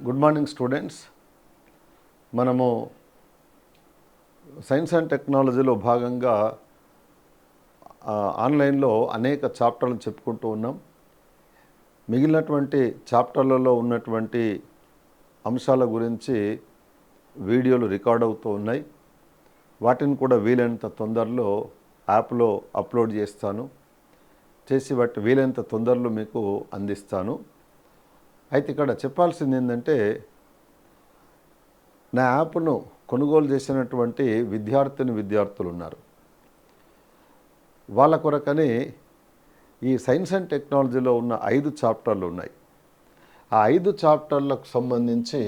Good morning students. మనము science and టెక్నాలజీలో భాగంగా ఆన్లైన్లో అనేక చాప్టర్లు చెప్పుకుంటూ ఉన్నాం. మిగిలినటువంటి చాప్టర్లలో ఉన్నటువంటి అంశాల గురించి వీడియోలు రికార్డ్ అవుతూ ఉన్నాయి. వాటిని కూడా వీలైనంత తొందరలో యాప్లో అప్లోడ్ చేసి వాటి వీలైనంత తొందరలో మీకు అందిస్తాను. అయితే ఇక్కడ చెప్పాల్సింది ఏంటంటే, నా యాప్ను కొనుగోలు చేసినటువంటి విద్యార్థులు ఉన్నారు. వాళ్ళ కొరకని ఈ సైన్స్ అండ్ టెక్నాలజీలో ఉన్న 5 చాప్టర్లు ఉన్నాయి. ఆ 5 చాప్టర్లకు సంబంధించి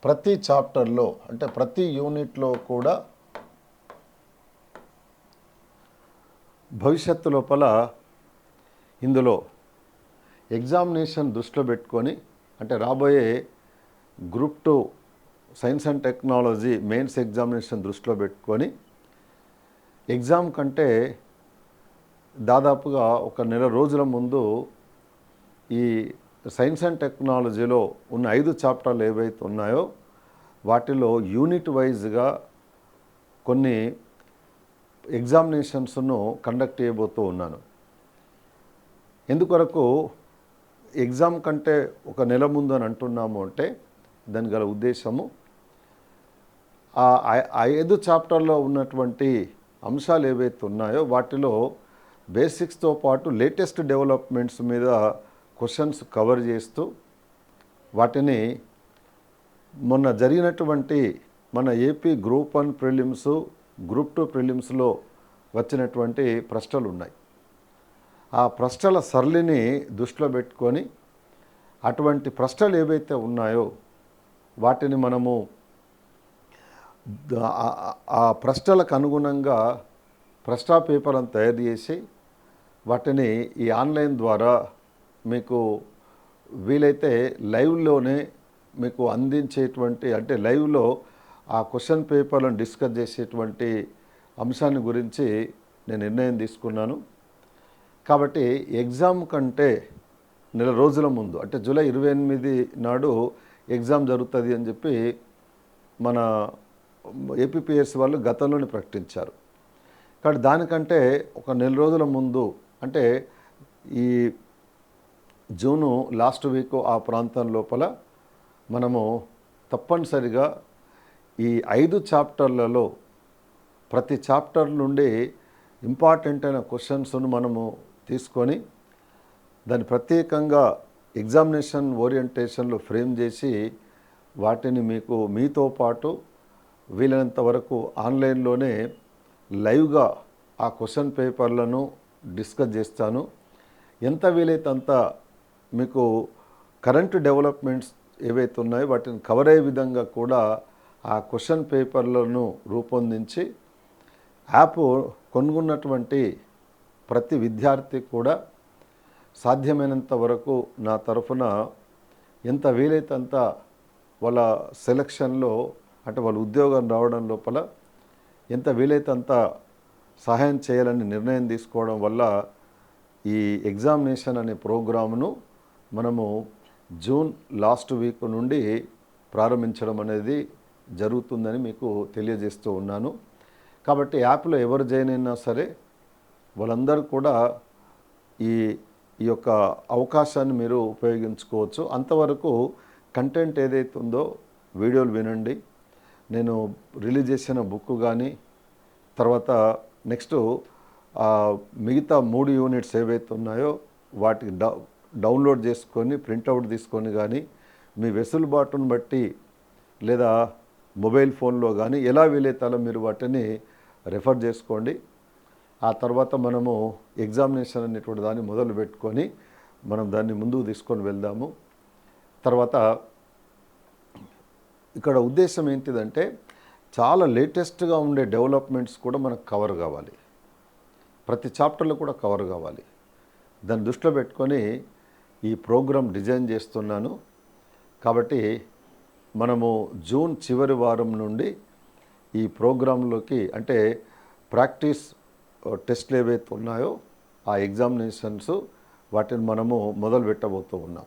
ప్రతి చాప్టర్లో అంటే ప్రతి యూనిట్లో కూడా భవిష్యత్తు లోపల ఇందులో ఎగ్జామినేషన్ దృష్టిలో పెట్టుకొని, అంటే రాబోయే group 2 science and technology mains examination దృష్టిలో పెట్టుకొని ఎగ్జామ్ కంటే దాదాపుగా ఒక నెల రోజుల ముందు ఈ సైన్స్ అండ్ టెక్నాలజీలో ఉన్న 5 చాప్టర్లు ఏవైతే ఉన్నాయో వాటిలో యూనిట్ వైజ్గా కొన్ని ఎగ్జామినేషన్స్ను కండక్ట్ చేయబోతూ ఉన్నాను. ఎందుకొరకు ఎగ్జామ్ కంటే ఒక నెల ముందు అని అంటున్నాము అంటే దానికి గల ఉద్దేశము, ఆ 5 చాప్టర్లో ఉన్నటువంటి అంశాలు ఏవైతే ఉన్నాయో వాటిలో బేసిక్స్తో పాటు లేటెస్ట్ డెవలప్మెంట్స్ మీద క్వశ్చన్స్ కవర్ చేస్తూ వాటిని మొన్న జరిగినటువంటి మన ఏపీ గ్రూప్ 1 ప్రిలిమ్స్, గ్రూప్ 2 ప్రిలిమ్స్లో వచ్చినటువంటి ప్రశ్నలు ఉన్నాయి. ఆ ప్రశ్నల సరళిని దృష్టిలో పెట్టుకొని అటువంటి ప్రశ్నలు ఏవైతే ఉన్నాయో వాటిని మనము ఆ ప్రశ్నలకు అనుగుణంగా ప్రశ్న పేపర్లను తయారు చేసి వాటిని ఈ ఆన్లైన్ ద్వారా మీకు వీలైతే లైవ్లోనే మీకు అందించేటువంటి, అంటే లైవ్లో ఆ క్వశ్చన్ పేపర్లను డిస్కస్ చేసేటువంటి అంశాన్ని గురించి నేను నిర్ణయం తీసుకున్నాను. కాబట్టి ఎగ్జామ్ కంటే నెల రోజుల ముందు, అంటే జూలై 28 నాడు ఎగ్జామ్ జరుగుతుంది అని చెప్పి మన ఏపీపీఎస్సీ వాళ్ళు గతంలోనే ప్రకటించారు. కాబట్టి దానికంటే ఒక నెల రోజుల ముందు, అంటే ఈ జూను లాస్ట్ వీక్ ఆ ప్రాంతం లోపల మనము తప్పనిసరిగా ఈ 5 చాప్టర్లలో ప్రతి చాప్టర్ నుండి ఇంపార్టెంట్ అయిన క్వశ్చన్స్ను మనము తీసుకొని దాన్ని ప్రత్యేకంగా ఎగ్జామినేషన్ ఓరియంటేషన్లో ఫ్రేమ్ చేసి వాటిని మీతో పాటు వీలైనంత వరకు ఆన్లైన్లోనే లైవ్గా ఆ క్వశ్చన్ పేపర్లను డిస్కస్ చేస్తాను. ఎంత వీలైతే అంత మీకు కరెంట్ డెవలప్మెంట్స్ ఏవైతే ఉన్నాయో వాటిని కవర్ అయ్యే విధంగా కూడా ఆ క్వశ్చన్ పేపర్లను రూపొందించి యాప్ కొనుగొన్నటువంటి ప్రతి విద్యార్థి కూడా సాధ్యమైనంత వరకు నా తరఫున ఎంత వీలైతే అంత వాళ్ళ సెలక్షన్లో, అంటే వాళ్ళ ఉద్యోగం రావడం లోపల ఎంత వీలైతే అంత సహాయం చేయాలని నిర్ణయం తీసుకోవడం వల్ల ఈ ఎగ్జామినేషన్ అనే ప్రోగ్రామ్ను మనము జూన్ లాస్ట్ వీక్ నుండి ప్రారంభించడం అనేది జరుగుతుందని మీకు తెలియజేస్తూ ఉన్నాను. కాబట్టి యాప్లో ఎవరు జాయిన్ అయినా సరే వాళ్ళందరూ కూడా ఈ యొక్క అవకాశాన్ని మీరు ఉపయోగించుకోవచ్చు. అంతవరకు కంటెంట్ ఏదైతే ఉందో వీడియోలు వినండి. నేను రిలీజ్ చేసిన బుక్ కానీ, తర్వాత నెక్స్ట్ మిగతా 3 యూనిట్స్ ఏవైతే ఉన్నాయో వాటికి డౌన్లోడ్ చేసుకొని ప్రింట్అవుట్ తీసుకొని కానీ, మీ వెసులుబాటును బట్టి లేదా మొబైల్ ఫోన్లో కానీ ఎలా వీలైతే అలా మీరు వాటిని రెఫర్ చేసుకోండి. ఆ తర్వాత మనము ఎగ్జామినేషన్ అనేటువంటి దాన్ని మొదలు పెట్టుకొని మనం దాన్ని ముందుకు తీసుకొని వెళ్దాము. తర్వాత ఇక్కడ ఉద్దేశం ఏంటిదంటే, చాలా లేటెస్ట్గా ఉండే డెవలప్మెంట్స్ కూడా మనకు కవర్ కావాలి, ప్రతి చాప్టర్లో కూడా కవర్ కావాలి. దాన్ని దృష్టిలో పెట్టుకొని ఈ ప్రోగ్రాం డిజైన్ చేస్తున్నాను. కాబట్టి మనము జూన్ చివరి వారం నుండి ఈ ప్రోగ్రాంలోకి, అంటే ప్రాక్టీస్ టెస్ట్లు ఏవైతే ఉన్నాయో ఆ ఎగ్జామినేషన్స్ వాటిని మనము మొదలు పెట్టబోతూ ఉన్నాం.